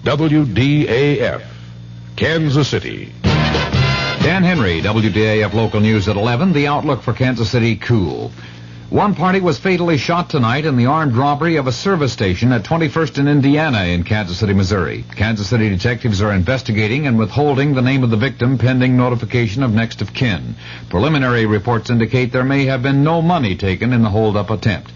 WDAF, Kansas City. Dan Henry, WDAF Local News at 11. The outlook for Kansas City, cool. One party was fatally shot tonight in the armed robbery of a service station at 21st and Indiana in Kansas City, Missouri. Kansas City detectives are investigating and withholding the name of the victim pending notification of next of kin. Preliminary reports indicate there may have been no money taken in the hold-up attempt.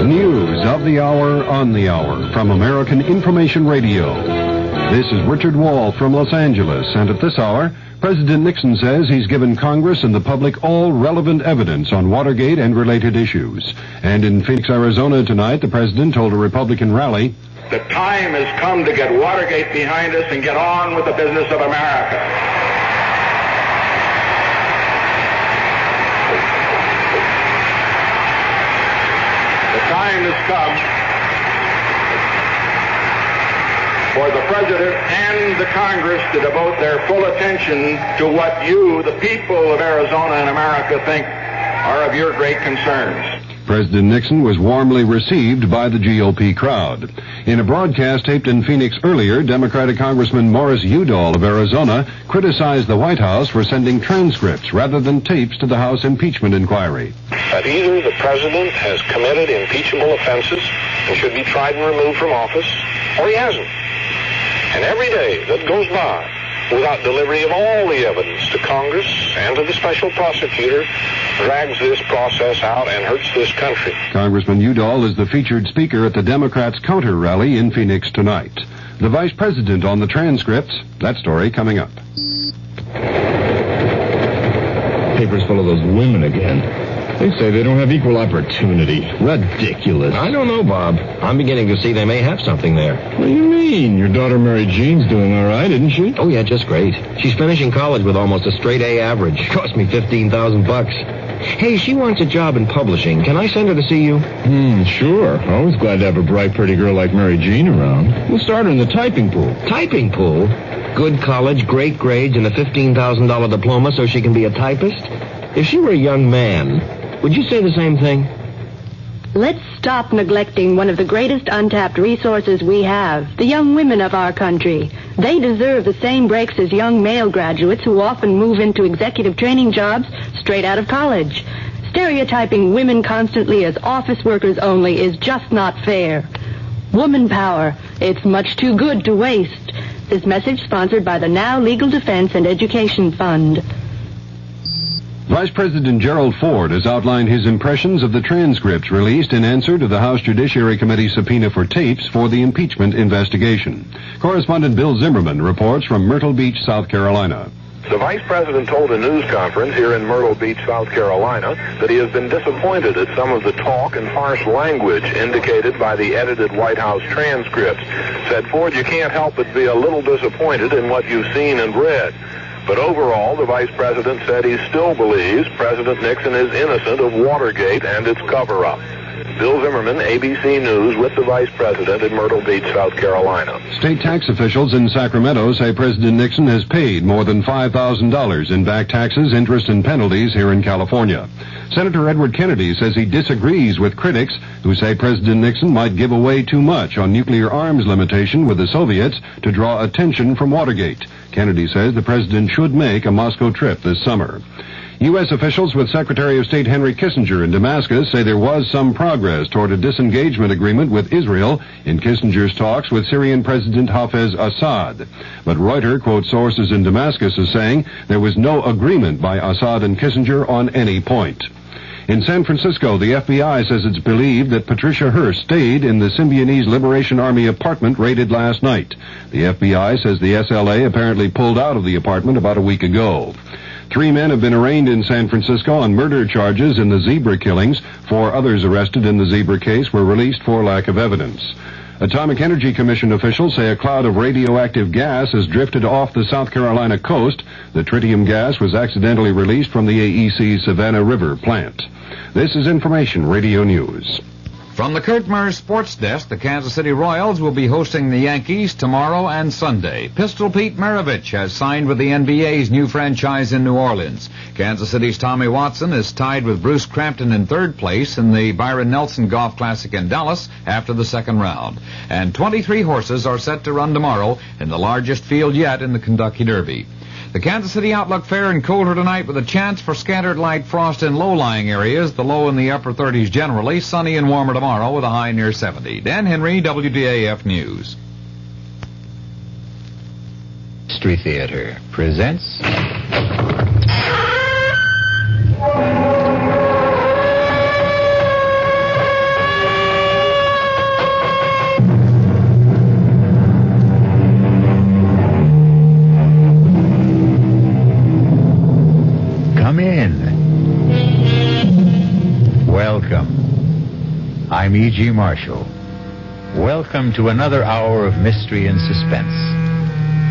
News of the hour on the hour from American Information Radio. This is Richard Wall from Los Angeles, and at this hour, President Nixon says he's given Congress and the public all relevant evidence on Watergate and related issues. And in Phoenix, Arizona tonight, the president told a Republican rally, "The time has come to get Watergate behind us and get on with the business of America." The time has come for the President and the Congress to devote their full attention to what you, the people of Arizona and America, think are of your great concerns. President Nixon was warmly received by the GOP crowd. In a broadcast taped in Phoenix earlier, Democratic Congressman Morris Udall of Arizona criticized the White House for sending transcripts rather than tapes to the House impeachment inquiry. That either the President has committed impeachable offenses and should be tried and removed from office, or he hasn't. And every day that goes by without delivery of all the evidence to Congress and to the special prosecutor drags this process out and hurts this country. Congressman Udall is the featured speaker at the Democrats' counter rally in Phoenix tonight. The vice president on the transcripts, that story coming up. Paper's full of those women again. They say they don't have equal opportunity. Ridiculous. I don't know, Bob. I'm beginning to see they may have something there. What do you mean? Your daughter Mary Jean's doing all right, isn't she? Oh, yeah, just great. She's finishing college with almost a straight A average. Cost me $15,000. Hey, she wants a job in publishing. Can I send her to see you? Sure. Always glad to have a bright, pretty girl like Mary Jean around. We'll start her in the typing pool. Typing pool? Good college, great grades, and a $15,000 diploma so she can be a typist? If she were a young man, would you say the same thing? Let's stop neglecting one of the greatest untapped resources we have, the young women of our country. They deserve the same breaks as young male graduates who often move into executive training jobs straight out of college. Stereotyping women constantly as office workers only is just not fair. Woman power, it's much too good to waste. This message sponsored by the Now Legal Defense and Education Fund. Vice President Gerald Ford has outlined his impressions of the transcripts released in answer to the House Judiciary Committee subpoena for tapes for the impeachment investigation. Correspondent Bill Zimmerman reports from Myrtle Beach, South Carolina. The Vice President told a news conference here in Myrtle Beach, South Carolina, that he has been disappointed at some of the talk and harsh language indicated by the edited White House transcripts. Said Ford, "You can't help but be a little disappointed in what you've seen and read." But overall, the Vice President said he still believes President Nixon is innocent of Watergate and its cover-up. Bill Zimmerman, ABC News, with the Vice President in Myrtle Beach, South Carolina. State tax officials in Sacramento say President Nixon has paid more than $5,000 in back taxes, interest, and penalties here in California. Senator Edward Kennedy says he disagrees with critics who say President Nixon might give away too much on nuclear arms limitation with the Soviets to draw attention from Watergate. Kennedy says the president should make a Moscow trip this summer. U.S. officials with Secretary of State Henry Kissinger in Damascus say there was some progress toward a disengagement agreement with Israel in Kissinger's talks with Syrian President Hafez Assad. But Reuters quotes sources in Damascus as saying there was no agreement by Assad and Kissinger on any point. In San Francisco, the FBI says it's believed that Patricia Hearst stayed in the Symbionese Liberation Army apartment raided last night. The FBI says the SLA apparently pulled out of the apartment about a week ago. 3 men have been arraigned in San Francisco on murder charges in the zebra killings. 4 others arrested in the zebra case were released for lack of evidence. Atomic Energy Commission officials say a cloud of radioactive gas has drifted off the South Carolina coast. The tritium gas was accidentally released from the AEC Savannah River plant. This is Information Radio News. From the Kurt Murray Sports Desk, the Kansas City Royals will be hosting the Yankees tomorrow and Sunday. Pistol Pete Maravich has signed with the NBA's new franchise in New Orleans. Kansas City's Tommy Watson is tied with Bruce Crampton in third place in the Byron Nelson Golf Classic in Dallas after the second round. And 23 horses are set to run tomorrow in the largest field yet in the Kentucky Derby. The Kansas City outlook fair and colder tonight with a chance for scattered light frost in low-lying areas, the low in the upper 30s generally, sunny and warmer tomorrow with a high near 70. Dan Henry, WDAF News. Mystery Theater presents... Come in. Welcome. I'm E.G. Marshall. Welcome to another hour of mystery and suspense,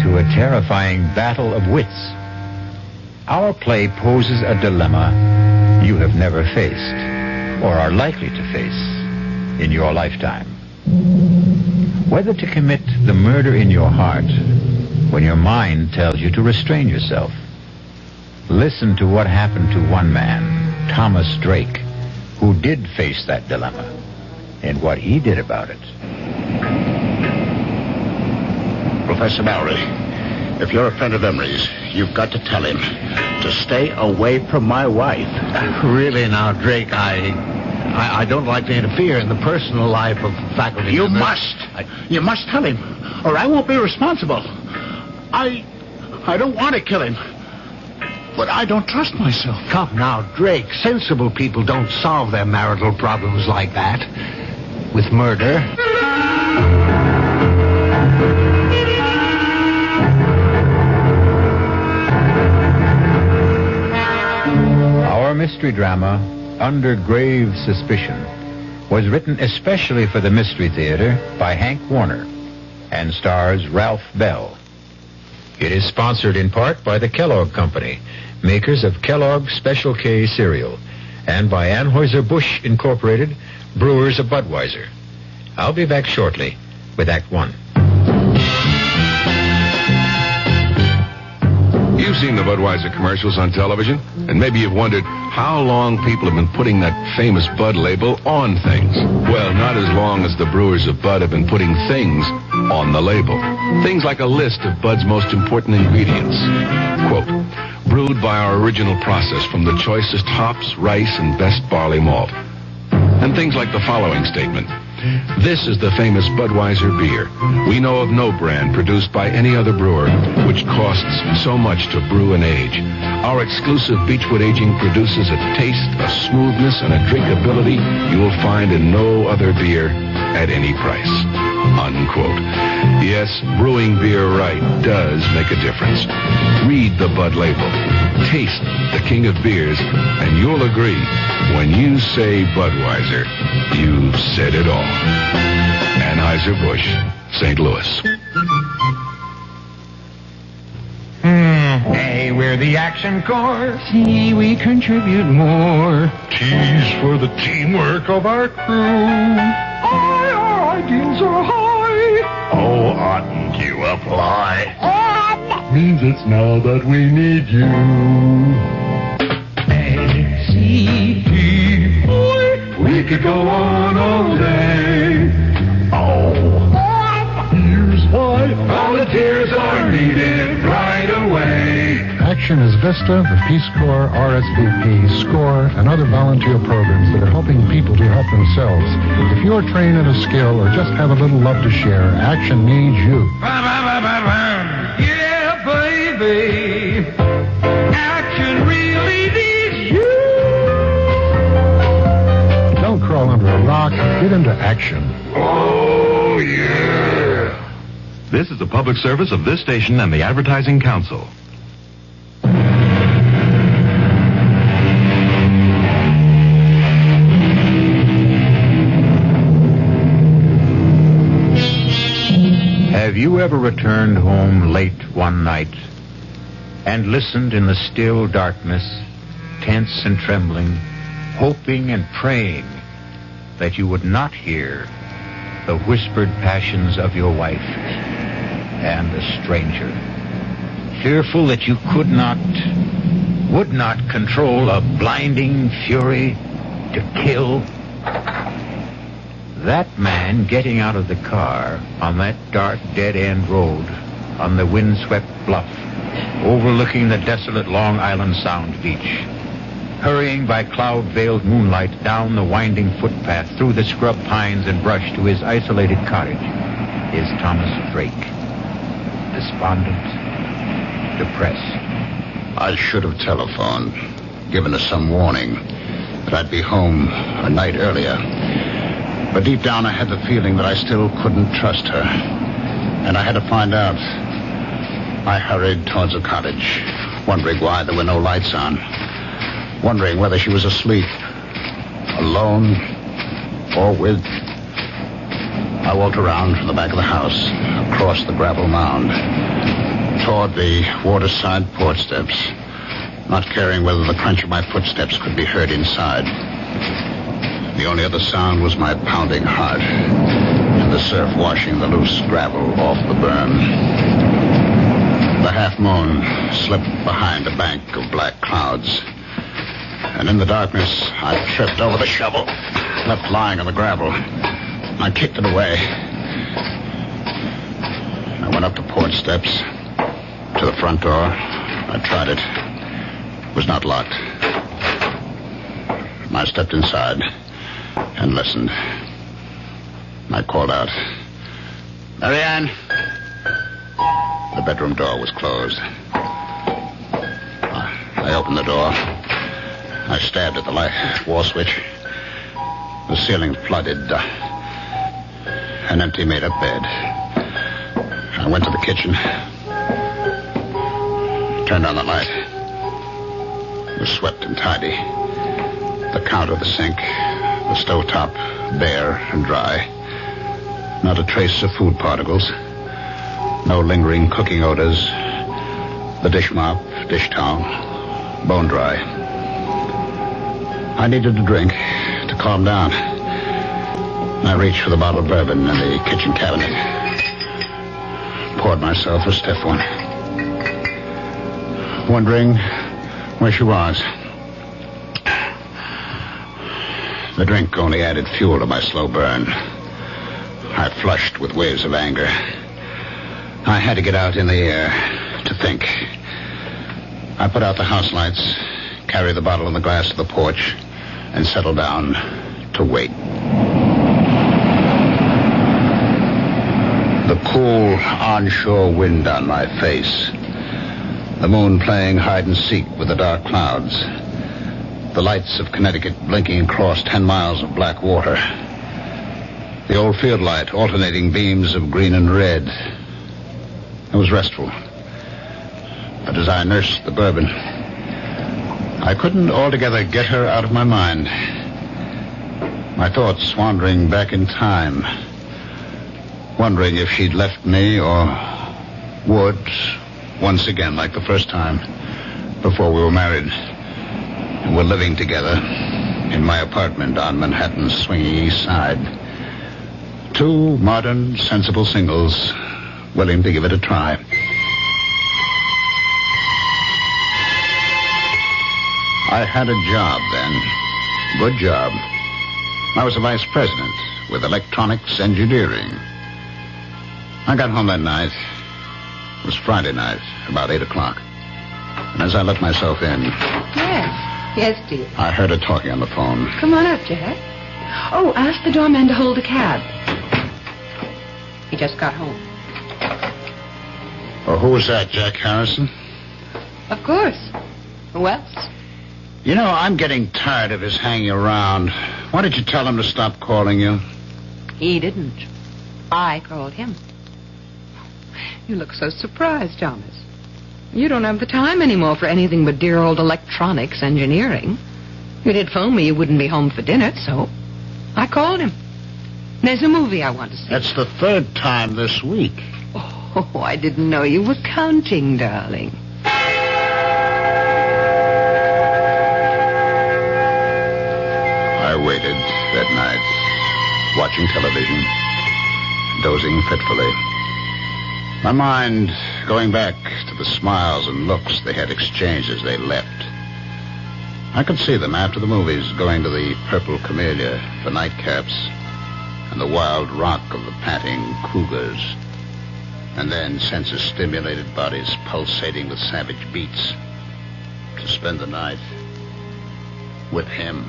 to a terrifying battle of wits. Our play poses a dilemma you have never faced, or are likely to face, in your lifetime. Whether to commit the murder in your heart when your mind tells you to restrain yourself. Listen to what happened to one man, Thomas Drake, who did face that dilemma, and what he did about it. Professor Mallory, if you're a friend of Emery's, you've got to tell him to stay away from my wife. Really now, Drake, I don't like to interfere in the personal life of faculty. You must. You must tell him, or I won't be responsible. I don't want to kill him. But I don't trust myself. Come now, Drake. Sensible people don't solve their marital problems like that. With murder. Our mystery drama, Under Grave Suspicion, was written especially for the Mystery Theater by Hank Warner and stars Ralph Bell. It is sponsored in part by the Kellogg Company, makers of Kellogg's Special K cereal, and by Anheuser-Busch Incorporated, brewers of Budweiser. I'll be back shortly with Act One. You've seen the Budweiser commercials on television, and maybe you've wondered how long people have been putting that famous Bud label on things. Well, not as long as the brewers of Bud have been putting things on the label. Things like a list of Bud's most important ingredients. Quote, brewed by our original process from the choicest hops, rice, and best barley malt. And things like the following statement. This is the famous Budweiser beer. We know of no brand produced by any other brewer which costs so much to brew and age. Our exclusive Beechwood aging produces a taste, a smoothness, and a drinkability you will find in no other beer at any price. Unquote. Yes, brewing beer right does make a difference. Read the Bud label. Taste the king of beers, and you'll agree. When you say Budweiser, you've said it all. Anheuser-Busch, St. Louis. A, we're the action corps. C, we contribute more. T's for the teamwork of our crew. I, our ideals are high. Oh, oughtn't you apply? Means it's now that we need you. A, C, D, we could go on all day. Oh, here's why volunteers are needed right away. Action is VISTA, the Peace Corps, RSVP, SCORE, and other volunteer programs that are helping people to help themselves. If you're trained in a skill or just have a little love to share, Action needs you. Yeah, baby. Action really needs you. Don't crawl under a rock. Get into action. Oh, yeah. This is a public service of this station and the Advertising Council. Have you ever returned home late one night and listened in the still darkness, tense and trembling, hoping and praying that you would not hear the whispered passions of your wife and a stranger. Fearful that you would not control a blinding fury to kill. That man getting out of the car on that dark dead-end road on the windswept bluff overlooking the desolate Long Island Sound beach, hurrying by cloud-veiled moonlight down the winding footpath through the scrub pines and brush to his isolated cottage, is Thomas Drake. Despondent, depressed. I should have telephoned, given us some warning that I'd be home a night earlier. But deep down I had the feeling that I still couldn't trust her. And I had to find out. I hurried towards the cottage, wondering why there were no lights on. Wondering whether she was asleep, alone, or with. I walked around from the back of the house, across the gravel mound, toward the waterside porch steps, not caring whether the crunch of my footsteps could be heard inside. The only other sound was my pounding heart and the surf washing the loose gravel off the berm. The half-moon slipped behind a bank of black clouds, and in the darkness I tripped over the shovel, left lying on the gravel. I kicked it away. I went up the porch steps to the front door. I tried it. It was not locked. I stepped inside and listened. I called out, "Marianne!" The bedroom door was closed. I opened the door. I stabbed at the light wall switch. The ceiling flooded. An empty made-up bed. I went to the kitchen. Turned on the light. It was swept and tidy. The counter, the sink, the stovetop, bare and dry. Not a trace of food particles. No lingering cooking odors. The dish mop, dish towel, bone dry. I needed a drink to calm down. I reached for the bottle of bourbon in the kitchen cabinet. Poured myself a stiff one. Wondering where she was. The drink only added fuel to my slow burn. I flushed with waves of anger. I had to get out in the air to think. I put out the house lights, carried the bottle and the glass to the porch, and settled down to wait. The cool onshore wind on my face. The moon playing hide and seek with the dark clouds. The lights of Connecticut blinking across 10 miles of black water. The old field light alternating beams of green and red. It was restful. But as I nursed the bourbon, I couldn't altogether get her out of my mind. My thoughts wandering back in time, wondering if she'd left me or would, once again, like the first time, before we were married and were living together in my apartment on Manhattan's swinging east side. Two modern, sensible singles willing to give it a try. I had a job then. Good job. I was a vice president with electronics engineering. I got home that night. It was Friday night, about 8 o'clock. And as I let myself in... Yes, dear. I heard her talking on the phone. Come on up, Jack. Oh, ask the doorman to hold a cab. He just got home. Oh, who was that, Jack Harrison? Of course. Who else? You know, I'm getting tired of his hanging around. Why did you tell him to stop calling you? He didn't. I called him. You look so surprised, Thomas. You don't have the time anymore for anything but dear old electronics engineering. You did phone me you wouldn't be home for dinner, so I called him. There's a movie I want to see. That's the third time this week. Oh, I didn't know you were counting, darling. I waited that night watching television, dozing fitfully. My mind going back to the smiles and looks they had exchanged as they left. I could see them after the movies going to the Purple Camellia for nightcaps and the wild rock of the panting cougars, and then senses-stimulated bodies pulsating with savage beats to spend the night with him.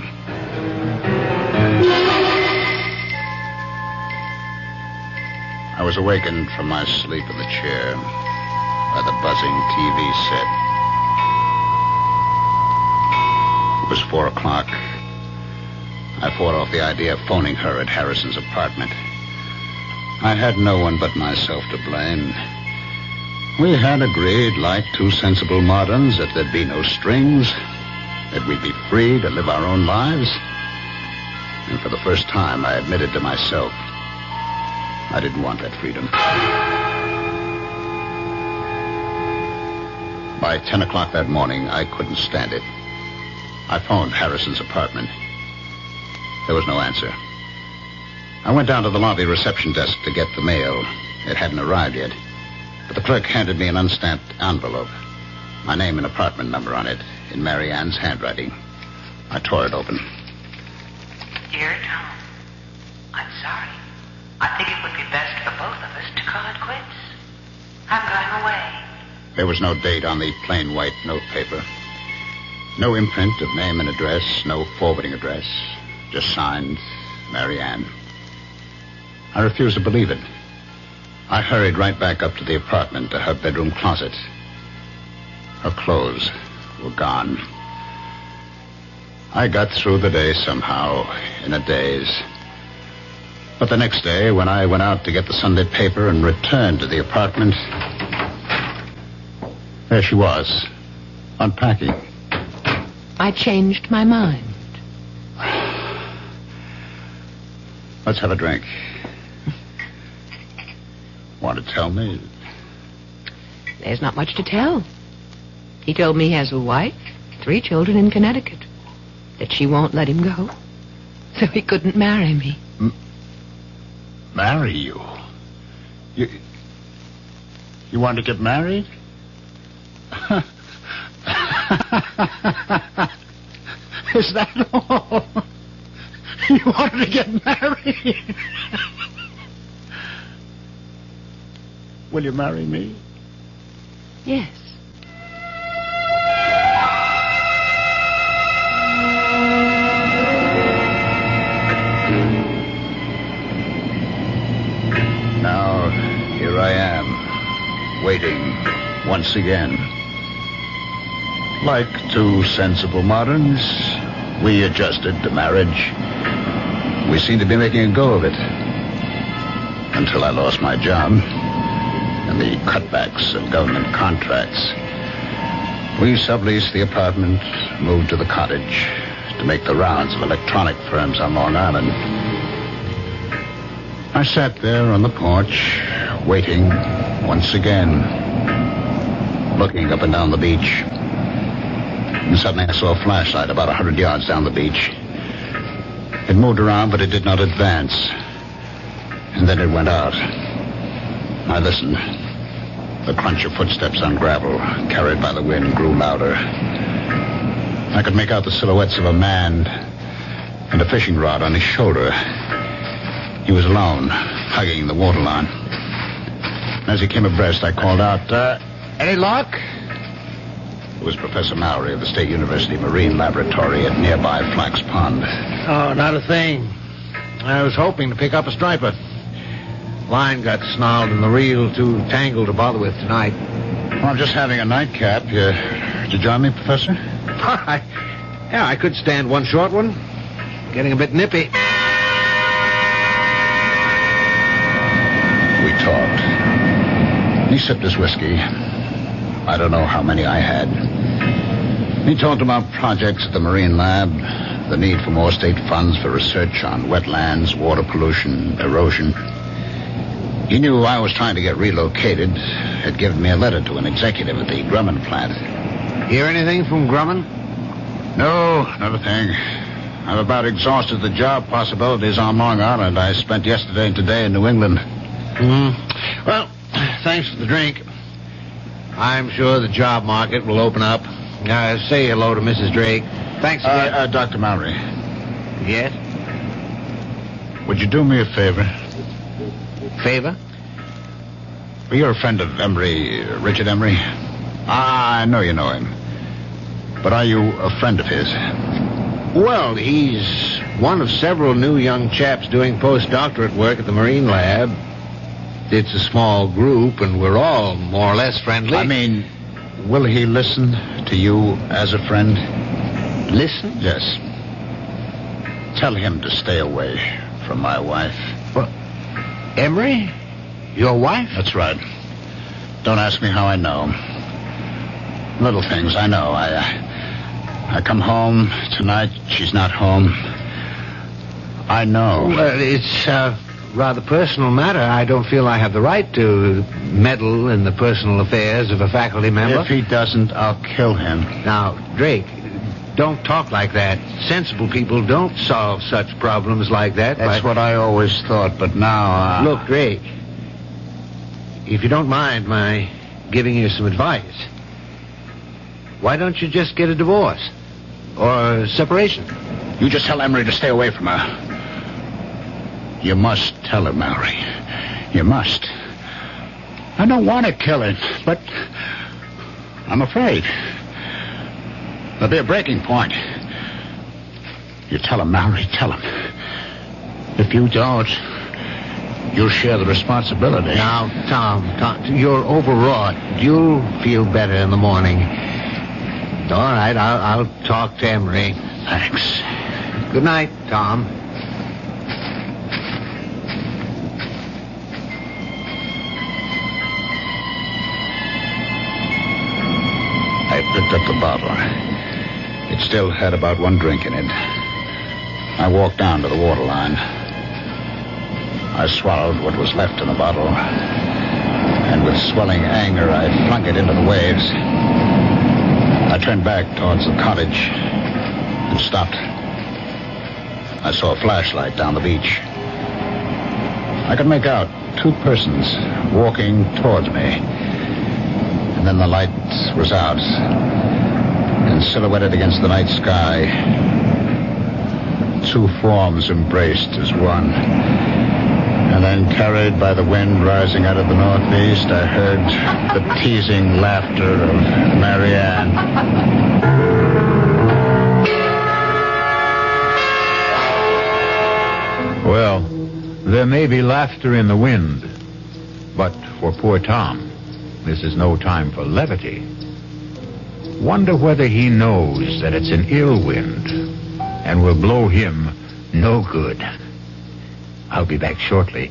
I was awakened from my sleep in the chair by the buzzing TV set. It was 4 o'clock. I fought off the idea of phoning her at Harrison's apartment. I had no one but myself to blame. We had agreed, like two sensible moderns, that there'd be no strings, that we'd be free to live our own lives. And for the first time, I admitted to myself I didn't want that freedom. By 10 o'clock that morning, I couldn't stand it. I phoned Harrison's apartment. There was no answer. I went down to the lobby reception desk to get the mail. It hadn't arrived yet. But the clerk handed me an unstamped envelope. My name and apartment number on it, in Mary Ann's handwriting. I tore it open. Dear Tom, I'm sorry. I think it would be best for both of us to call it quits. I'm going away. There was no date on the plain white notepaper. No imprint of name and address, no forwarding address. Just signed, Mary Ann. I refused to believe it. I hurried right back up to the apartment, to her bedroom closet. Her clothes were gone. I got through the day somehow, in a daze. But the next day, when I went out to get the Sunday paper and returned to the apartment, there she was, unpacking. I changed my mind. Let's have a drink. Want to tell me? There's not much to tell. He told me he has a wife, 3 children in Connecticut, that she won't let him go, so he couldn't marry me. Marry you? You want to get married? Is that all? You wanted to get married? Will you marry me? Yes. Now, here I am, waiting once again. Like two sensible moderns, we adjusted to marriage. We seemed to be making a go of it. Until I lost my job and the cutbacks of government contracts. We subleased the apartment, moved to the cottage to make the rounds of electronic firms on Long Island. I sat there on the porch, waiting once again, looking up and down the beach. And suddenly I saw a flashlight about 100 yards down the beach. It moved around, but it did not advance. And then it went out. I listened. The crunch of footsteps on gravel, carried by the wind, grew louder. I could make out the silhouettes of a man and a fishing rod on his shoulder. He was alone, hugging the waterline. As he came abreast, I called out, any luck? It was Professor Mallory of the State University Marine Laboratory at nearby Flax Pond. Oh, not a thing. I was hoping to pick up a striper. Line got snarled and the reel too tangled to bother with tonight. Well, I'm just having a nightcap. Did you join me, Professor? Yeah, I could stand one short one. Getting a bit nippy. We talked. He sipped his whiskey. I don't know how many I had. He talked about projects at the Marine Lab, the need for more state funds for research on wetlands, water pollution, erosion. He knew I was trying to get relocated, had given me a letter to an executive at the Grumman plant. Hear anything from Grumman? No, not a thing. I've about exhausted the job possibilities on Long Island. I spent yesterday and today in New England. Well, thanks for the drink. I'm sure the job market will open up. Say hello to Mrs. Drake. Thanks again. Dr. Mallory. Yes? Would you do me a favor? Favor? Well, you're a friend of Emery, Richard Emery. I know you know him. But are you a friend of his? Well, he's one of several new young chaps doing postdoctorate work at the Marine Lab. It's a small group, and we're all more or less friendly. I mean, will he listen to you as a friend? Listen? Yes. Tell him to stay away from my wife. What? Emery? Your wife? That's right. Don't ask me how I know. Little things, I know. I come home tonight. She's not home. I know. Well, it's a rather personal matter. I don't feel I have the right to meddle in the personal affairs of a faculty member. If he doesn't, I'll kill him. Now, Drake, don't talk like that. Sensible people don't solve such problems like that. That's what I always thought, but now... Look, Drake, if you don't mind my giving you some advice, why don't you just get a divorce? Or a separation? You just tell Emery to stay away from her. You must tell her, Mallory. You must. I don't want to kill her, but I'm afraid. There'll be a breaking point. You tell him, Mallory, tell him. If you don't, you'll share the responsibility. Now, Tom, you're overwrought. You'll feel better in the morning. All right, I'll talk to Emery. Thanks. Good night, Tom. I picked up the bottle. It still had about one drink in it. I walked down to the waterline. I swallowed what was left in the bottle. And with swelling anger, I flung it into the waves. I turned back towards the cottage and stopped. I saw a flashlight down the beach. I could make out two persons walking towards me. And then the light was out. And silhouetted against the night sky, two forms embraced as one. And then, carried by the wind rising out of the northeast, I heard the teasing laughter of Marianne. Well, there may be laughter in the wind, but for poor Tom, this is no time for levity. Wonder whether he knows that it's an ill wind and will blow him no good. I'll be back shortly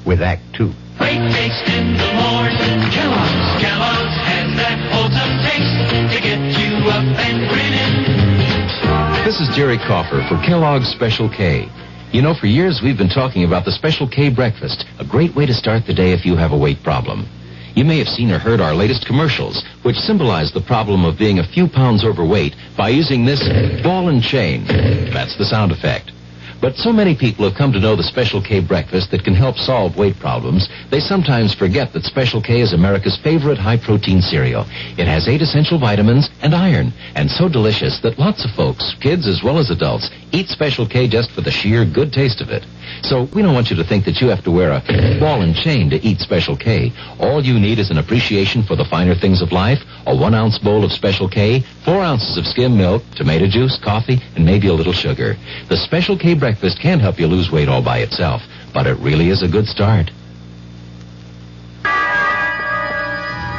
with Act 2. Breakfast in the morning, Kellogg's has that wholesome taste to get you up and grinning. This is Jerry Coffer for Kellogg's Special K. You know, for years we've been talking about the Special K breakfast, a great way to start the day if you have a weight problem. You may have seen or heard our latest commercials, which symbolize the problem of being a few pounds overweight by using this ball and chain. That's the sound effect. But so many people have come to know the Special K breakfast that can help solve weight problems, they sometimes forget that Special K is America's favorite high-protein cereal. It has 8 essential vitamins and iron, and so delicious that lots of folks, kids as well as adults, eat Special K just for the sheer good taste of it. So we don't want you to think that you have to wear a ball and chain to eat Special K. All you need is an appreciation for the finer things of life, a 1-ounce bowl of Special K, 4 ounces of skim milk, tomato juice, coffee, and maybe a little sugar. The Special K breakfast can help you lose weight all by itself, but it really is a good start.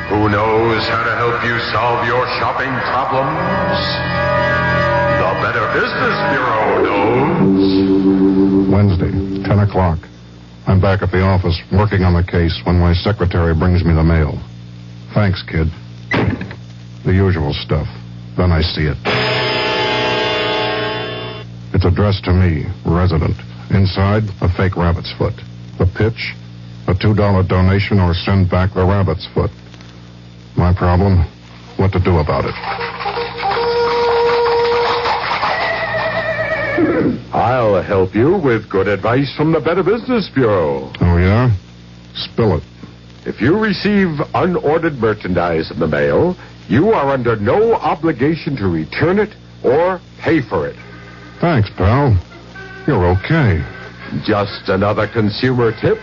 Who knows how to help you solve your shopping problems? The Better Business Bureau knows. Wednesday, 10 o'clock. I'm back at the office working on the case when my secretary brings me the mail. Thanks, kid. The usual stuff. Then I see it. It's addressed to me, resident. Inside, a fake rabbit's foot. The pitch, a $2 donation or send back the rabbit's foot. My problem, what to do about it. I'll help you with good advice from the Better Business Bureau. Oh, yeah? Spill it. If you receive unordered merchandise in the mail, you are under no obligation to return it or pay for it. Thanks, pal. You're okay. Just another consumer tip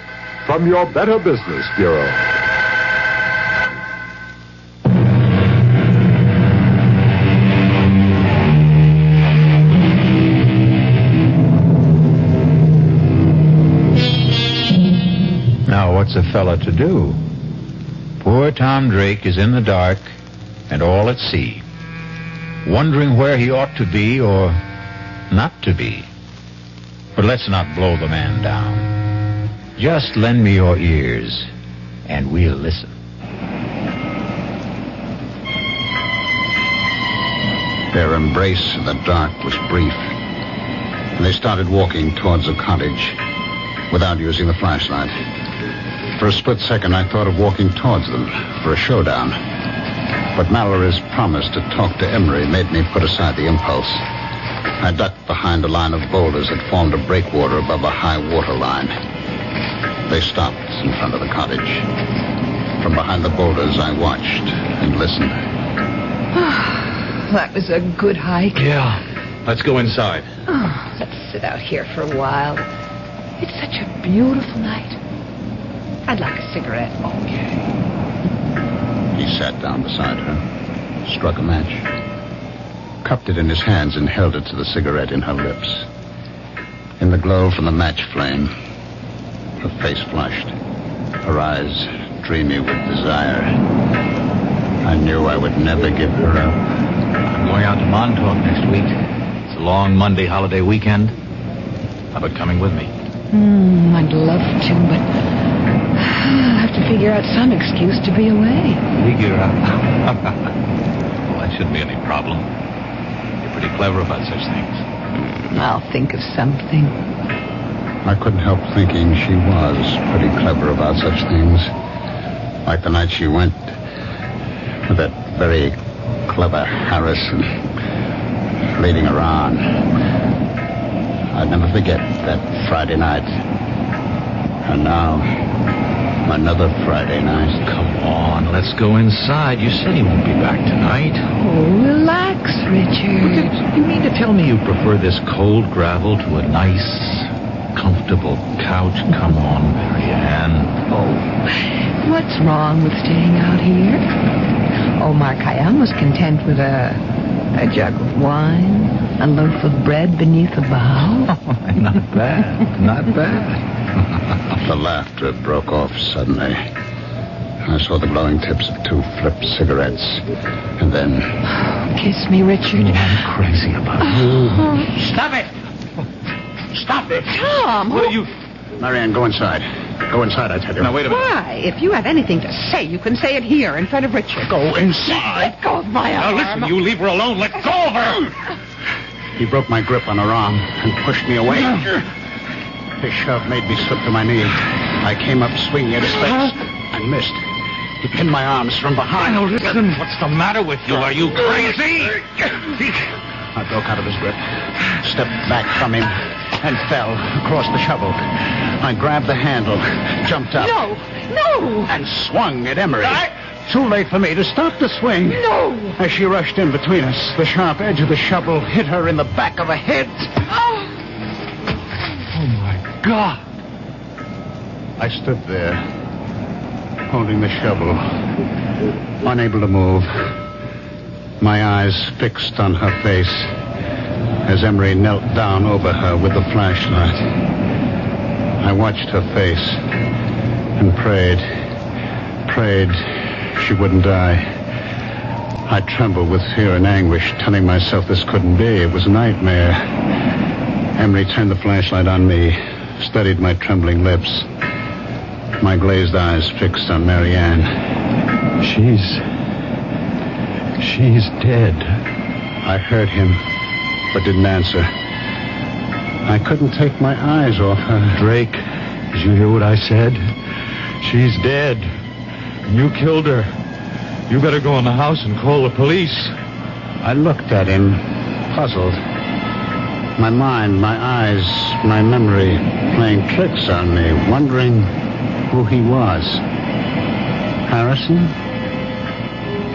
from your Better Business Bureau. Now, what's a fella to do? Poor Tom Drake is in the dark and all at sea, wondering where he ought to be or not to be. But let's not blow the man down. Just lend me your ears, and we'll listen. Their embrace in the dark was brief. And they started walking towards the cottage without using the flashlight. For a split second, I thought of walking towards them for a showdown. But Mallory's promise to talk to Emery made me put aside the impulse. I ducked behind a line of boulders that formed a breakwater above a high water line. They stopped in front of the cottage. From behind the boulders, I watched and listened. That was a good hike. Yeah. Let's go inside. Oh, let's sit out here for a while. It's such a beautiful night. I'd like a cigarette. Okay. He sat down beside her, struck a match, cupped it in his hands and held it to the cigarette in her lips. In the glow from the match flame, her face flushed, her eyes dreamy with desire. I knew I would never give her up. I'm going out to Montauk next week. It's a long Monday holiday weekend. How about coming with me? I'd love to, but I'll have to figure out some excuse to be away. Figure out? Well, that shouldn't be any problem. You're pretty clever about such things. I'll think of something. I couldn't help thinking she was pretty clever about such things. Like the night she went with that very clever Harrison leading her on. I'd never forget that Friday night. And now, another Friday night. Come on, let's go inside. You said he won't be back tonight. Oh, relax, Richard. You mean to tell me you prefer this cold gravel to a nice, comfortable couch? Come on, Marianne. Oh, what's wrong with staying out here? Omar Khayyam was content with a jug of wine, a loaf of bread beneath a bough. Oh, not bad, not bad. The laughter broke off suddenly. I saw the glowing tips of two flipped cigarettes. And then... Kiss me, Richard. Oh, I'm crazy about you. Stop it! Stop it! Tom! What are you... Marianne, go inside. Go inside, I tell you. Now, wait a minute. Why? If you have anything to say, you can say it here in front of Richard. Go inside. Let go of my arm. Now, listen, you leave her alone. Let go of her! He broke my grip on her arm and pushed me away. His shove made me slip to my knee. I came up swinging at his face and missed. He pinned my arms from behind. Now, listen, what's the matter with you? Are you crazy? I broke out of his grip, stepped back from him, and fell across the shovel. I grabbed the handle, jumped up. No! And swung at Emery. Too late for me to stop the swing. No! As she rushed in between us, the sharp edge of the shovel hit her in the back of the head. Oh, my God. I stood there, holding the shovel, unable to move, my eyes fixed on her face as Emery knelt down over her with the flashlight. I watched her face and prayed she wouldn't die. I trembled with fear and anguish, telling myself this couldn't be. It was a nightmare. Emery turned the flashlight on me, studied my trembling lips, my glazed eyes fixed on Marianne. She's dead. I heard him, but didn't answer. I couldn't take my eyes off her. Drake, did you hear what I said? She's dead. You killed her. You better go in the house and call the police. I looked at him, puzzled. My mind, my eyes, my memory playing tricks on me, wondering who he was. Harrison?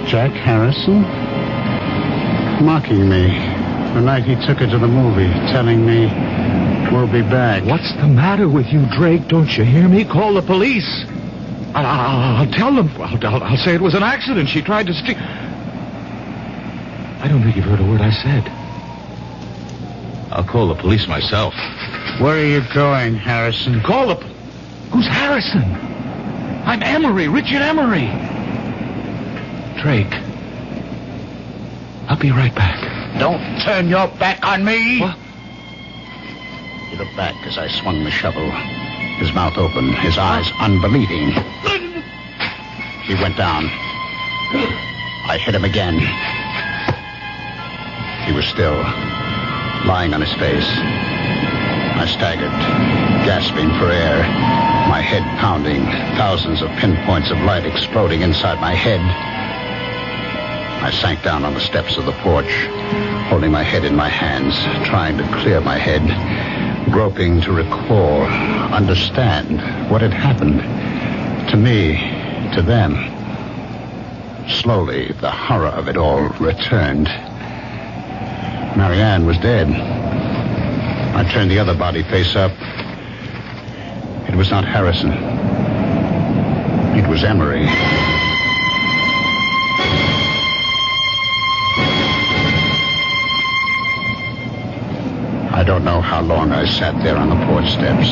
Jack Harrison? Mocking me the night he took her to the movie, telling me we'll be back. What's the matter with you, Drake? Don't you hear me? Call the police. I'll tell them. I'll say it was an accident. She tried to steal. I don't think you've heard a word I said. I'll call the police myself. Where are you going, Harrison? Call the... Who's Harrison? I'm Emery, Richard Emery. Drake. I'll be right back. Don't turn your back on me. What? He looked back as I swung the shovel, his mouth open, his eyes unbelieving. He went down. I hit him again. He was still, lying on his face. I staggered, gasping for air, my head pounding, thousands of pinpoints of light exploding inside my head. I sank down on the steps of the porch, holding my head in my hands, trying to clear my head, groping to recall, understand what had happened to me, to them. Slowly, the horror of it all returned. Marianne was dead. I turned the other body face up. It was not Harrison. It was Emery. I don't know how long I sat there on the porch steps.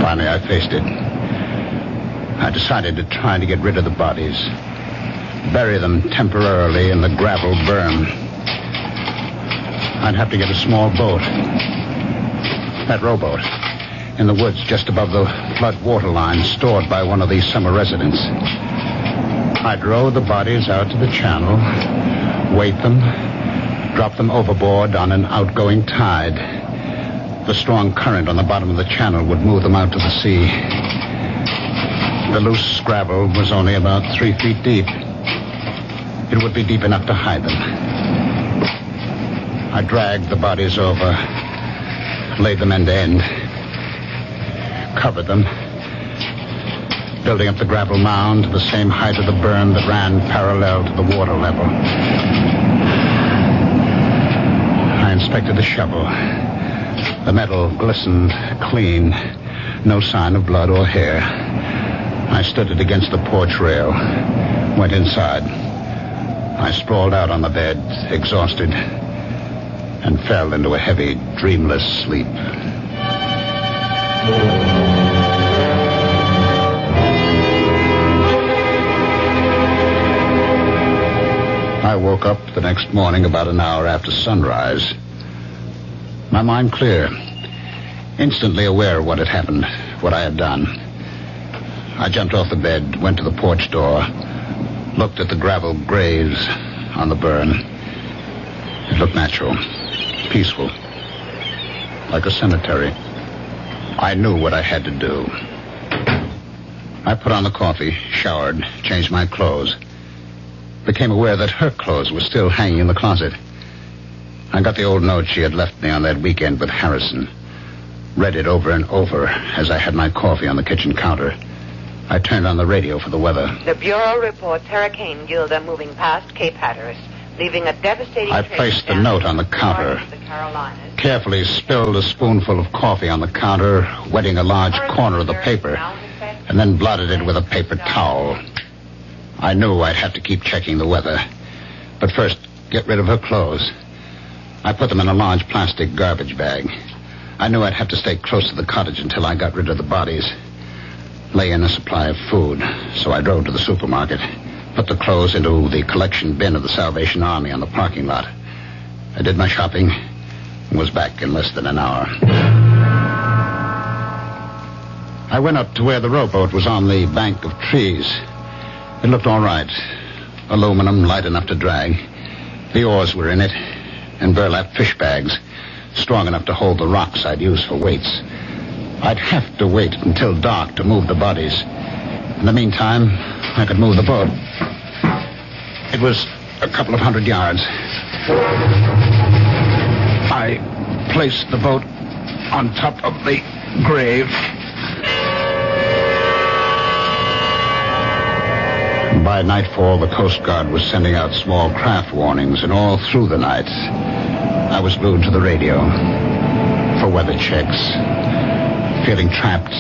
Finally, I faced it. I decided to try to get rid of the bodies, bury them temporarily in the gravel berm. I'd have to get a small boat, that rowboat, in the woods just above the flood water line stored by one of these summer residents. I'd row the bodies out to the channel, weight them, drop them overboard on an outgoing tide. The strong current on the bottom of the channel would move them out to the sea. The loose gravel was only about 3 feet deep. It would be deep enough to hide them. I dragged the bodies over, laid them end to end, covered them, building up the gravel mound to the same height of the berm that ran parallel to the water level. I inspected the shovel. The metal glistened clean, no sign of blood or hair. I stood it against the porch rail, went inside. I sprawled out on the bed, exhausted, and fell into a heavy, dreamless sleep. I woke up the next morning about an hour after sunrise. My mind clear, instantly aware of what had happened, what I had done. I jumped off the bed, went to the porch door, looked at the gravel graves on the burn. It looked natural, peaceful, like a cemetery. I knew what I had to do. I put on the coffee, showered, changed my clothes. Became aware that her clothes were still hanging in the closet. I got the old note she had left me on that weekend with Harrison. Read it over and over as I had my coffee on the kitchen counter. I turned on the radio for the weather. The Bureau reports Hurricane Gilda moving past Cape Hatteras, leaving a devastating... I placed the note on the counter, carefully spilled a spoonful of coffee on the counter, wetting a large corner of the paper, and then blotted it with a paper towel. I knew I'd have to keep checking the weather. But first, get rid of her clothes. I put them in a large plastic garbage bag. I knew I'd have to stay close to the cottage until I got rid of the bodies. Lay in a supply of food, so I drove to the supermarket, put the clothes into the collection bin of the Salvation Army on the parking lot. I did my shopping and was back in less than an hour. I went up to where the rowboat was on the bank of trees. It looked all right. Aluminum, light enough to drag. The oars were in it, and burlap fish bags, strong enough to hold the rocks I'd use for weights. I'd have to wait until dark to move the bodies. In the meantime, I could move the boat. It was a couple of 100 yards. I placed the boat on top of the grave. By nightfall, the Coast Guard was sending out small craft warnings, and all through the night, I was glued to the radio for weather checks, feeling trapped,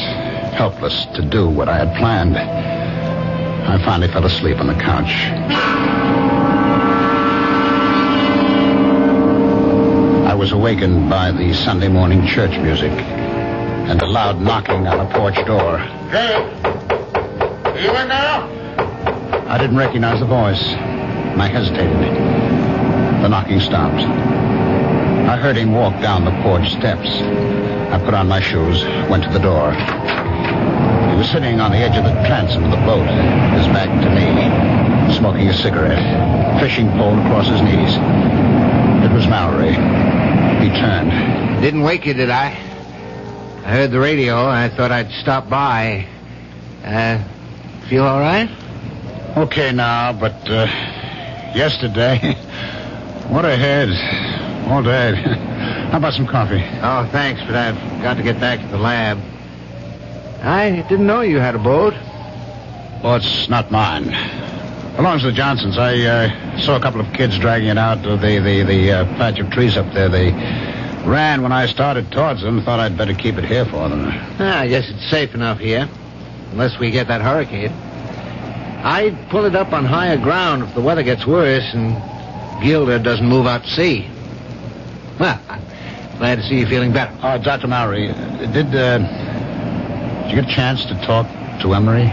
helpless to do what I had planned. I finally fell asleep on the couch. I was awakened by the Sunday morning church music and a loud knocking on the porch door. Hey, are you in now? I didn't recognize the voice. I hesitated. The knocking stopped. I heard him walk down the porch steps. I put on my shoes, went to the door. He was sitting on the edge of the transom of the boat, his back to me, smoking a cigarette, fishing pole across his knees. It was Mallory. He turned. Didn't wake you, did I? I heard the radio. I thought I'd stop by. Feel all right? Okay now, but yesterday, what a head. All day. How about some coffee? Oh, thanks, but I've got to get back to the lab. I didn't know you had a boat. Well, it's not mine. Belongs to the Johnsons. I saw a couple of kids dragging it out of the patch of trees up there. They ran when I started towards them. Thought I'd better keep it here for them. I guess it's safe enough here, unless we get that hurricane. I'd pull it up on higher ground if the weather gets worse and Gilda doesn't move out to sea. Well, I'm glad to see you feeling better. Dr. Mallory, did you get a chance to talk to Emery?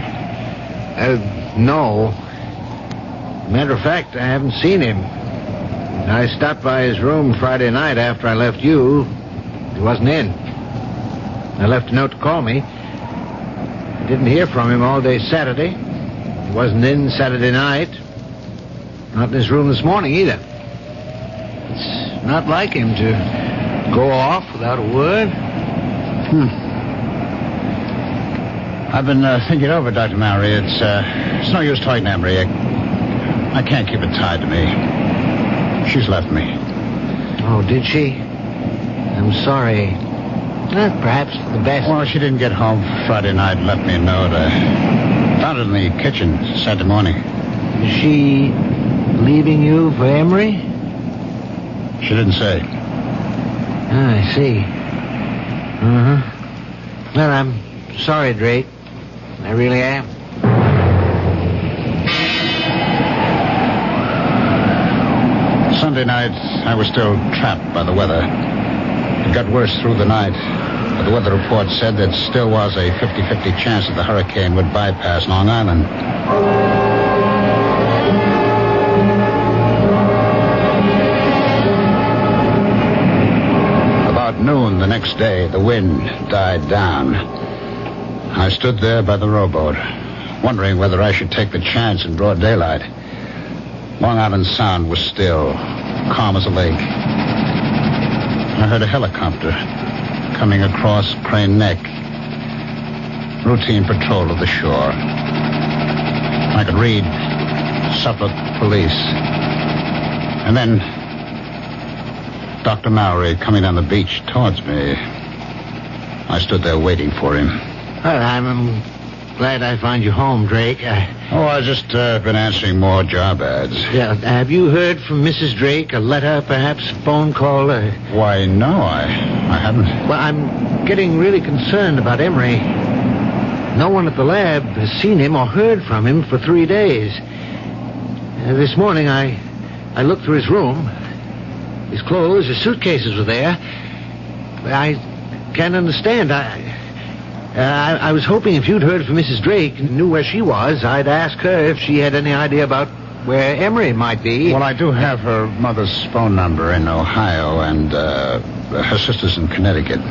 No. Matter of fact, I haven't seen him. I stopped by his room Friday night after I left you. He wasn't in. I left a note to call me. I didn't hear from him all day Saturday. He wasn't in Saturday night. Not in his room this morning either. It's not like him to go off without a word. I've been thinking over, Dr. Mallory. It's no use talking to Emery. I can't keep it tied to me. She's left me. Oh, did she? I'm sorry. Perhaps for the best. Well, she didn't get home Friday night and left me a note. Found it in the kitchen Saturday morning. Is she leaving you for Emery? She didn't say. I see. Well, I'm sorry, Drake. I really am. Sunday night, I was still trapped by the weather. It got worse through the night, but the weather report said there still was a 50-50 chance that the hurricane would bypass Long Island. About noon the next day, the wind died down. I stood there by the rowboat, wondering whether I should take the chance in broad daylight. Long Island Sound was still, calm as a lake. I heard a helicopter coming across Crane Neck. Routine patrol of the shore. I could read Suffolk Police. And then Dr. Mallory coming down the beach towards me. I stood there waiting for him. Well, I'm glad I found you home, Drake. I've just been answering more job ads. Yeah, have you heard from Mrs. Drake? A letter, perhaps? A phone call? Why, no, I haven't. Well, I'm getting really concerned about Emery. No one at the lab has seen him or heard from him for 3 days. This morning, I looked through his room. His clothes, his suitcases were there. I can't understand. I was hoping if you'd heard from Mrs. Drake and knew where she was, I'd ask her if she had any idea about where Emery might be. Well, I do have her mother's phone number in Ohio and her sister's in Connecticut.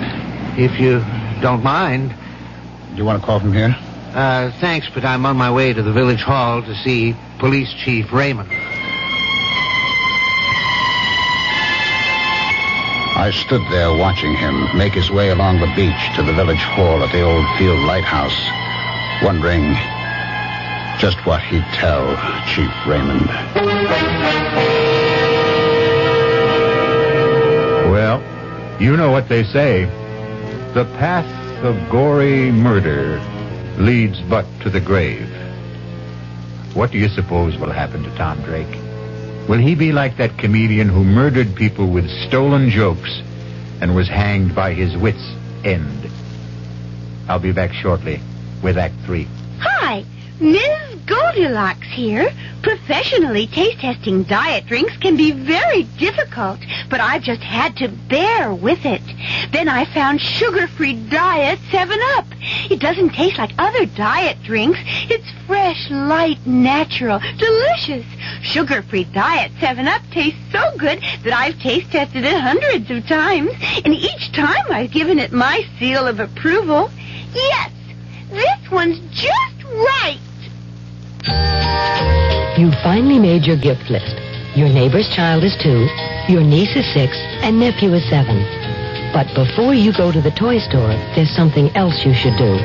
If you don't mind. Do you want to call from here? Thanks, but I'm on my way to the village hall to see Police Chief Raymond. I stood there watching him make his way along the beach to the village hall at the old field lighthouse, wondering just what he'd tell Chief Raymond. Well, You know what they say. The path of gory murder leads but to the grave. What do you suppose will happen to Tom Drake? Will he be like that comedian who murdered people with stolen jokes and was hanged by his wits' end? I'll be back shortly with Act 3. Hi, Ms. Goldilocks here. Professionally taste-testing diet drinks can be very difficult, but I've just had to bear with it. Then I found sugar-free Diet 7-Up. It doesn't taste like other diet drinks. It's fresh, light, natural, delicious. Sugar-free Diet 7-Up tastes so good that I've taste-tested it hundreds of times, and each time I've given it my seal of approval. Yes, this one's just right. You finally made your gift list. Your neighbor's child is 2, your niece is 6, and nephew is 7. But before you go to the toy store, there's something else you should do.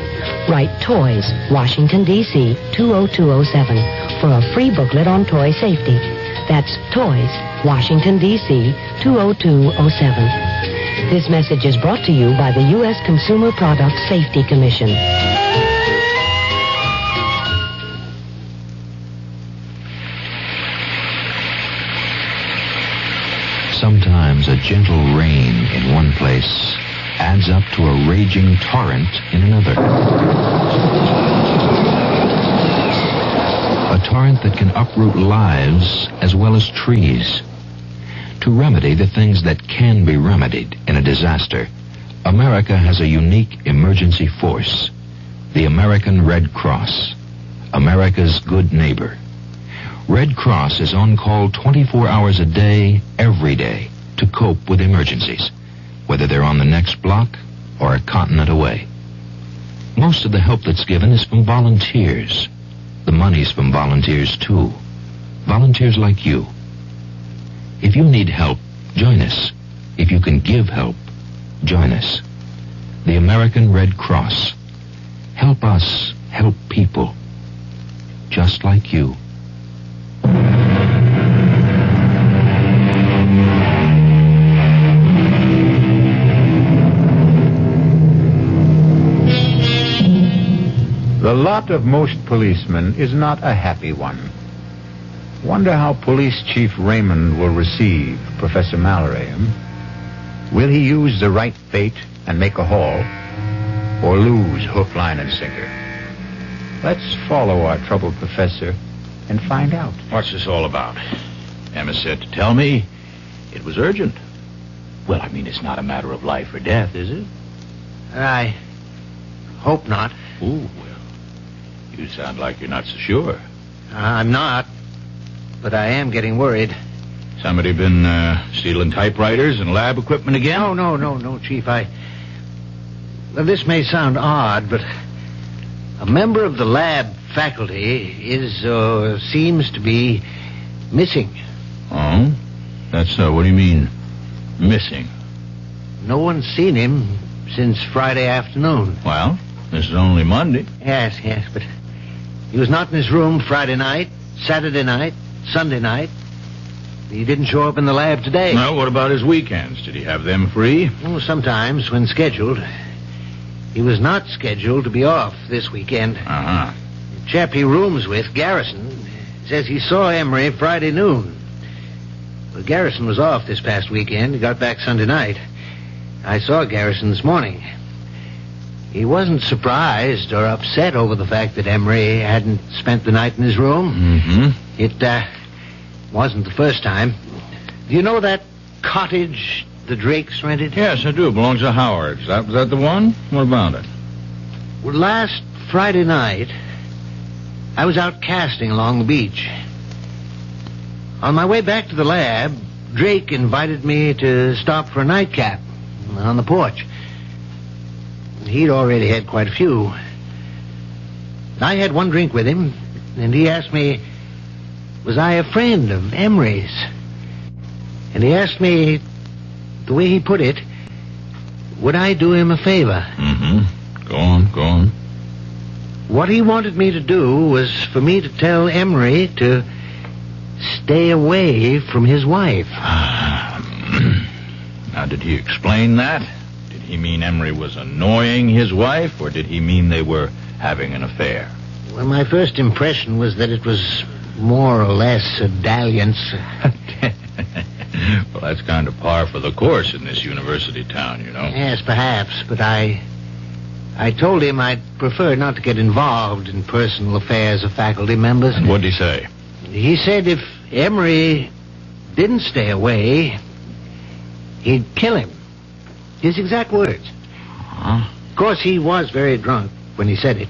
Write Toys, Washington, D.C., 20207 for a free booklet on toy safety. That's Toys, Washington, D.C., 20207. This message is brought to you by the U.S. Consumer Product Safety Commission. Sometimes a gentle rain in one place adds up to a raging torrent in another. A torrent that can uproot lives as well as trees. To remedy the things that can be remedied in a disaster, America has a unique emergency force, the American Red Cross, America's good neighbor. Red Cross is on call 24 hours a day, every day, to cope with emergencies, whether they're on the next block or a continent away. Most of the help that's given is from volunteers. The money's from volunteers, too. Volunteers like you. If you need help, join us. If you can give help, join us. The American Red Cross. Help us help people. Just like you. The lot of most policemen is not a happy one. Wonder how Police Chief Raymond will receive Professor Mallory. Will he use the right bait and make a haul, or lose hook, line, and sinker? Let's follow our troubled professor and find out. What's this all about? Emma said to tell me it was urgent. Well, I mean, it's not a matter of life or death, is it? I hope not. Ooh, well, you sound like you're not so sure. I'm not, but I am getting worried. Somebody been stealing typewriters and lab equipment again? No, Chief. Well, this may sound odd, but a member of the lab faculty seems to be missing. Oh? That's so. What do you mean, missing? No one's seen him since Friday afternoon. Well, this is only Monday. Yes, but he was not in his room Friday night, Saturday night, Sunday night. He didn't show up in the lab today. Well, what about his weekends? Did he have them free? Oh, sometimes, when scheduled. He was not scheduled to be off this weekend. Uh-huh. The chap he rooms with, Garrison, says he saw Emery Friday noon. Well, Garrison was off this past weekend. He got back Sunday night. I saw Garrison this morning. He wasn't surprised or upset over the fact that Emery hadn't spent the night in his room. Mm-hmm. It wasn't the first time. Do you know that cottage the Drakes rented? Yes, I do. It belongs to Howard's. Was that the one? What about it? Well, last Friday night, I was out casting along the beach. On my way back to the lab, Drake invited me to stop for a nightcap on the porch. He'd already had quite a few. I had one drink with him, and he asked me, was I a friend of Emery's? And he asked me, the way he put it, would I do him a favor? Mm-hmm. Go on. What he wanted me to do was for me to tell Emery to stay away from his wife. Now, did he explain that? Did he mean Emery was annoying his wife, or did he mean they were having an affair? Well, my first impression was that it was more or less a dalliance. Well, that's kind of par for the course in this university town, you know. Yes, perhaps, but I told him I'd prefer not to get involved in personal affairs of faculty members. And what'd he say? He said if Emery didn't stay away, he'd kill him. His exact words. Huh? Of course, he was very drunk when he said it.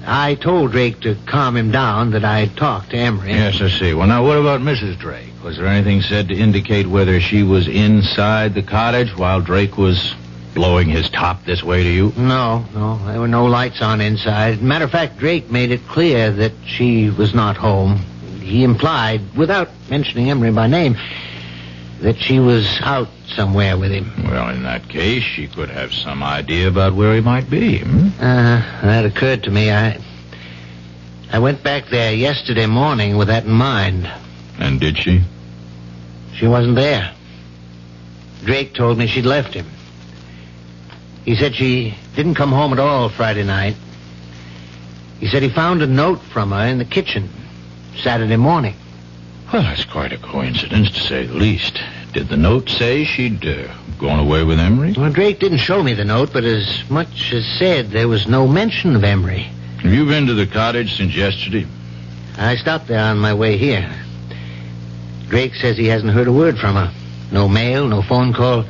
I told Drake to calm him down, that I'd talked to Emery. Yes, I see. Well, now, what about Mrs. Drake? Was there anything said to indicate whether she was inside the cottage while Drake was blowing his top this way to you? No. There were no lights on inside. Matter of fact, Drake made it clear that she was not home. He implied, without mentioning Emery by name, that she was out somewhere with him. Well, in that case, she could have some idea about where he might be. That occurred to me. I went back there yesterday morning with that in mind. And did she? She wasn't there. Drake told me she'd left him. He said she didn't come home at all Friday night. He said he found a note from her in the kitchen Saturday morning. Well, that's quite a coincidence, to say the least. Did the note say she'd gone away with Emery? Well, Drake didn't show me the note, but as much as said there was no mention of Emery. Have you been to the cottage since yesterday? I stopped there on my way here. Drake says he hasn't heard a word from her. No mail, no phone call.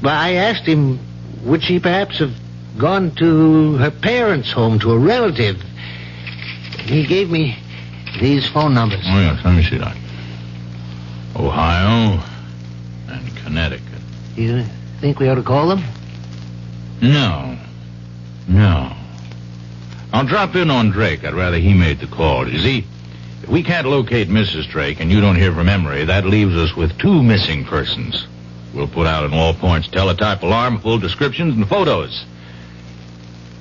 But I asked him, would she perhaps have gone to her parents' home, to a relative? He gave me these phone numbers. Oh, yes, let me see that. Ohio and Connecticut. You think we ought to call them? No. I'll drop in on Drake. I'd rather he made the call. You see, if we can't locate Mrs. Drake and you don't hear from Emery, that leaves us with 2 missing persons. We'll put out an all-points teletype alarm, full descriptions and photos.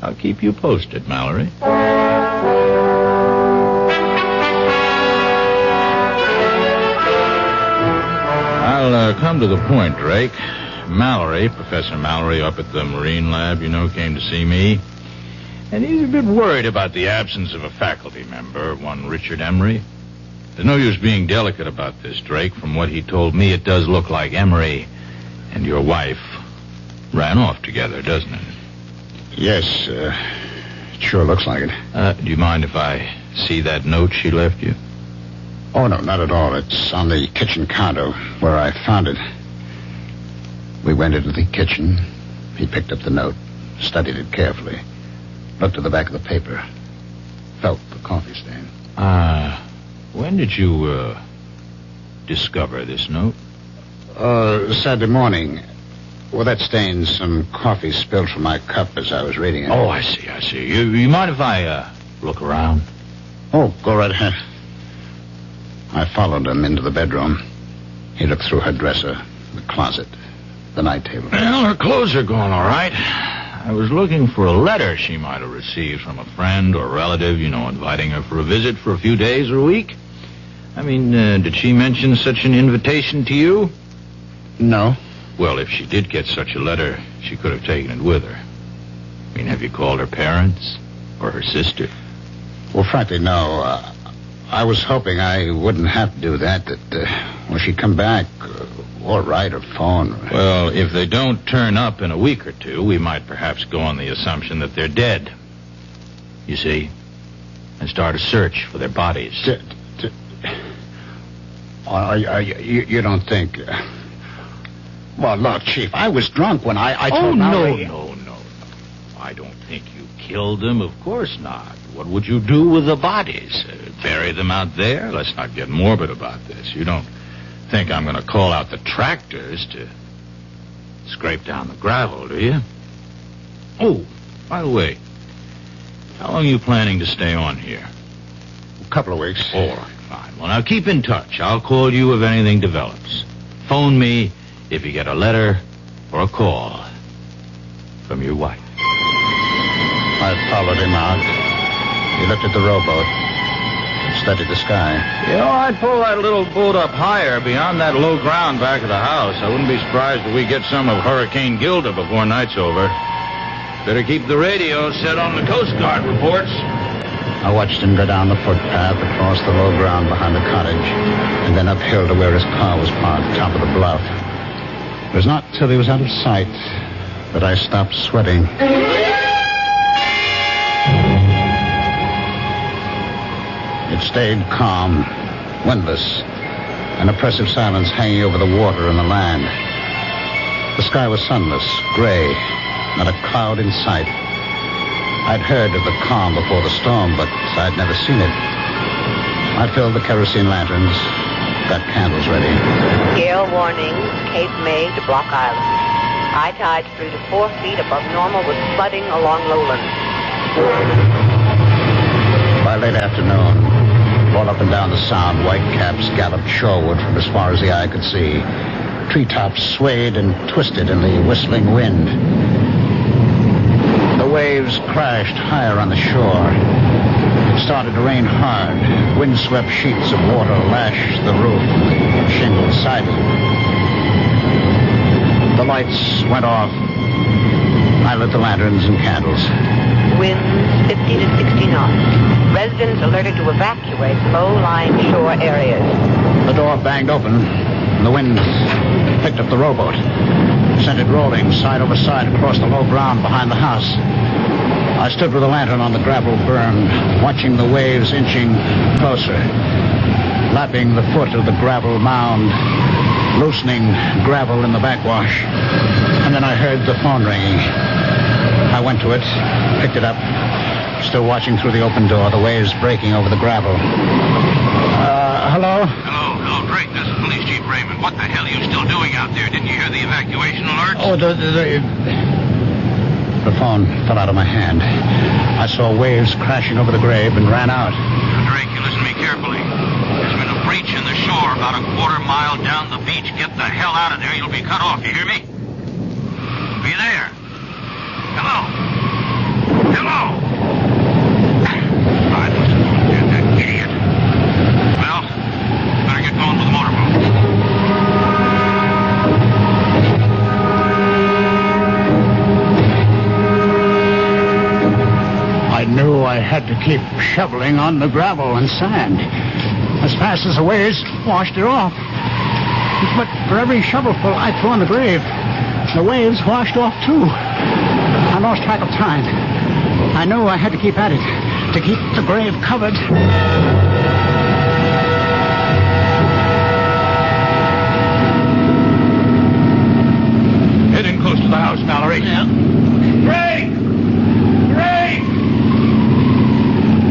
I'll keep you posted, Mallory. I'll come to the point, Drake. Mallory, Professor Mallory up at the Marine Lab, came to see me. And he's a bit worried about the absence of a faculty member, one Richard Emery. There's no use being delicate about this, Drake. From what he told me, it does look like Emery and your wife ran off together, doesn't it? Yes, it sure looks like it. Do you mind if I see that note she left you? Oh, no, not at all. It's on the kitchen counter where I found it. We went into the kitchen. He picked up the note, studied it carefully, looked at the back of the paper, felt the coffee stain. When did you, discover this note? Saturday morning. Well, that stain's some coffee spilled from my cup as I was reading it. Oh, I see. You mind if I, look around? Oh, go right ahead. I followed him into the bedroom. He looked through her dresser, the closet, the night table. Well, her clothes are gone, all right. I was looking for a letter she might have received from a friend or relative, inviting her for a visit for a few days or a week. I mean, did she mention such an invitation to you? No. Well, if she did get such a letter, she could have taken it with her. I mean, have you called her parents or her sister? Well, frankly, no. I was hoping I wouldn't have to do that, when she'd come back, or write or phone. Well, if they don't turn up in a week or two, we might perhaps go on the assumption that they're dead. You see? And start a search for their bodies. You don't think... Well, look, Chief, I was drunk when I told Mallory... No. I don't think you killed them. Of course not. What would you do with the bodies? Bury them out there? Let's not get morbid about this. You don't think I'm going to call out the tractors to scrape down the gravel, do you? Oh, by the way, how long are you planning to stay on here? A couple of weeks. All right, fine. Well, now keep in touch. I'll call you if anything develops. Phone me if you get a letter or a call from your wife. I followed him out. He looked at the rowboat. studied the sky. I'd pull that little boat up higher beyond that low ground back of the house. I wouldn't be surprised if we get some of Hurricane Gilda before night's over. Better keep the radio set on the Coast Guard reports. I watched him go down the footpath across the low ground behind the cottage and then uphill to where his car was parked, top of the bluff. It was not till he was out of sight that I stopped sweating. It stayed calm, windless, an oppressive silence hanging over the water and the land. The sky was sunless, gray, not a cloud in sight. I'd heard of the calm before the storm, but I'd never seen it. I filled the kerosene lanterns, got candles ready. Gale warning, Cape May to Block Island. High tides 3 to 4 feet above normal with flooding along lowlands. By late afternoon, all up and down the sound, whitecaps galloped shoreward from as far as the eye could see. Treetops swayed and twisted in the whistling wind. The waves crashed higher on the shore. It started to rain hard. Windswept sheets of water lashed the roof and the shingled siding. The lights went off. I lit the lanterns and candles. Winds 50 to 60 knots. Residents alerted to evacuate low-lying shore areas. The door banged open, and the wind picked up the rowboat, sent it rolling side over side across the low ground behind the house. I stood with a lantern on the gravel burn, watching the waves inching closer, lapping the foot of the gravel mound, loosening gravel in the backwash. And then I heard the phone ringing. I went to it, picked it up, still watching through the open door, the waves breaking over the gravel. Hello? Hello, Drake. This is Police Chief Raymond. What the hell are you still doing out there? Didn't you hear the evacuation alert? Oh, the phone fell out of my hand. I saw waves crashing over the grave and ran out. Now, Drake, you listen to me carefully. There's been a breach in the shore about a quarter mile down the beach. Get the hell out of there. You'll be cut off. You hear me? Be there. Hello? Hello? I must have forget that idiot. Well, better get going with the motorboat. I knew I had to keep shoveling on the gravel and sand as fast as the waves washed it off. But for every shovelful I threw on the grave, the waves washed off too. I lost track of time. I knew I had to keep at it to keep the grave covered. Heading close to the house, Mallory. Yeah. Ray! Ray!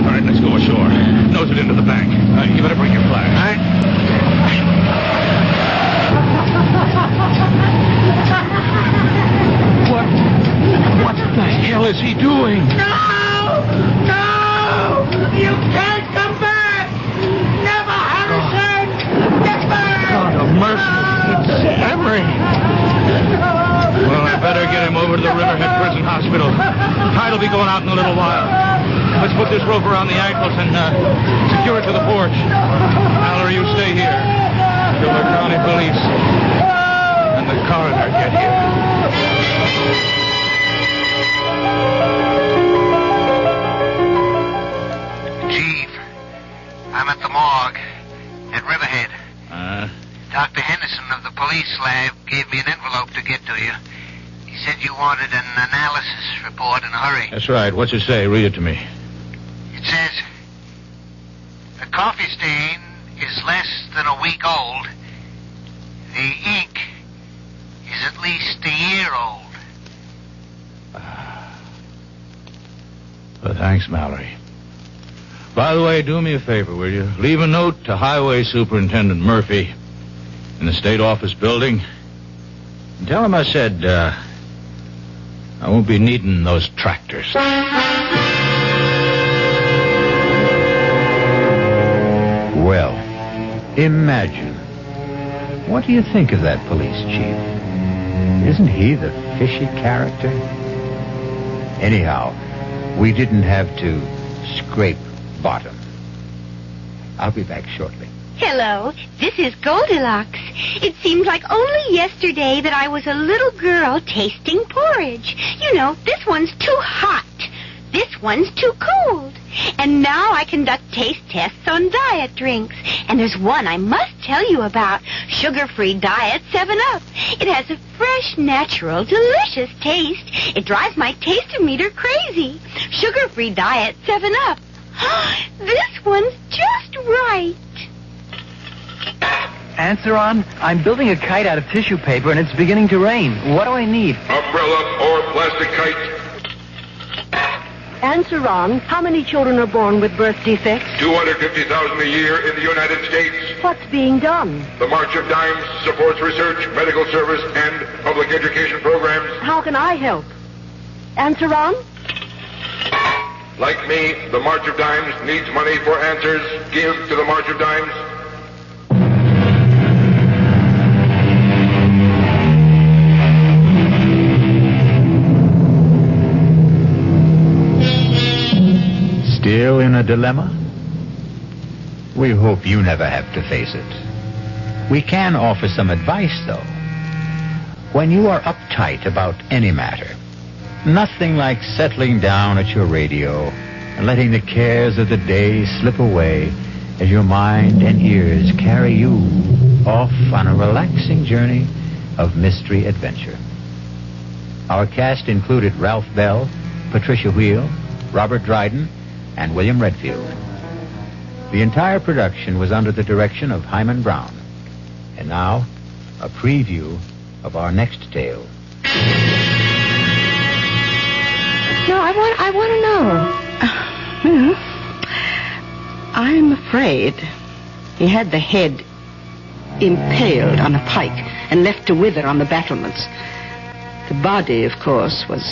All right, let's go ashore. Nose it into the bank. You better bring your flash. All right. What the hell is he doing? No! No! You can't come back! Never, Harrison! Never! God of mercy. It's Emery. Well, I better get him over to the Riverhead Prison Hospital. Tide will be going out in a little while. Let's put this rope around the ankles and secure it to the porch. Mallory, you stay here till the county police and the coroner get here. Chief, I'm at the morgue at Riverhead. Dr. Henderson of the police lab gave me an envelope to get to you. He said you wanted an analysis report in a hurry. That's right. What's it say? Read it to me. It says, the coffee stain is less than a week old. The ink is at least a year old. Well, thanks, Mallory. By the way, do me a favor, will you? Leave a note to Highway Superintendent Murphy in the State Office building. And tell him I said, I won't be needing those tractors. Well, imagine. What do you think of that police chief? Isn't he the fishy character? Anyhow, we didn't have to scrape bottom. I'll be back shortly. Hello, this is Goldilocks. It seems like only yesterday that I was a little girl tasting porridge. You know, this one's too hot. This one's too cold. And now I conduct taste tests on diet drinks. And there's one I must tell you about. Sugar-free Diet 7-Up. It has a fresh, natural, delicious taste. It drives my taste-o-meter crazy. Sugar-free Diet 7-Up. This one's just right. Answer on. I'm building a kite out of tissue paper, and it's beginning to rain. What do I need? Umbrella or plastic kite. Answer on. How many children are born with birth defects? 250,000 a year in the United States. What's being done? The March of Dimes supports research, medical service, and public education programs. How can I help? Answer on. Like me, the March of Dimes needs money for answers. Give to the March of Dimes. Still in a dilemma? We hope you never have to face it. We can offer some advice, though. When you are uptight about any matter, nothing like settling down at your radio and letting the cares of the day slip away as your mind and ears carry you off on a relaxing journey of mystery adventure. Our cast included Ralph Bell, Patricia Wheel, Robert Dryden, and William Redfield. The entire production was under the direction of Himan Brown. And now, a preview of our next tale. No, I want to know. I'm afraid he had the head impaled on a pike and left to wither on the battlements. The body, of course, was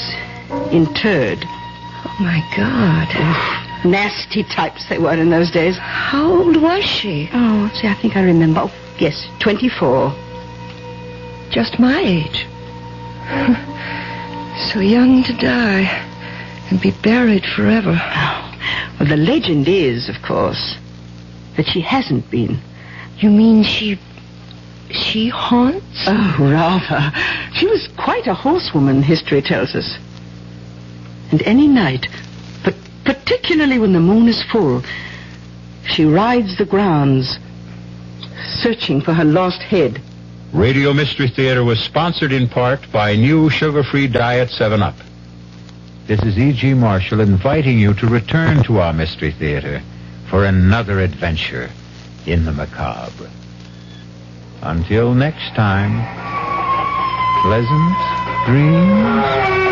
interred. Oh, my God. Nasty types they were in those days. How old was she? Oh, see, I think I remember. Oh, yes, 24. Just my age. So young to die and be buried forever. Well, the legend is, of course, that she hasn't been. You mean she haunts? Oh, rather. She was quite a horsewoman, history tells us. And any night, but particularly when the moon is full, she rides the grounds, searching for her lost head. Radio Mystery Theater was sponsored in part by new sugar-free Diet 7-Up. This is E.G. Marshall inviting you to return to our Mystery Theater for another adventure in the macabre. Until next time, pleasant dreams.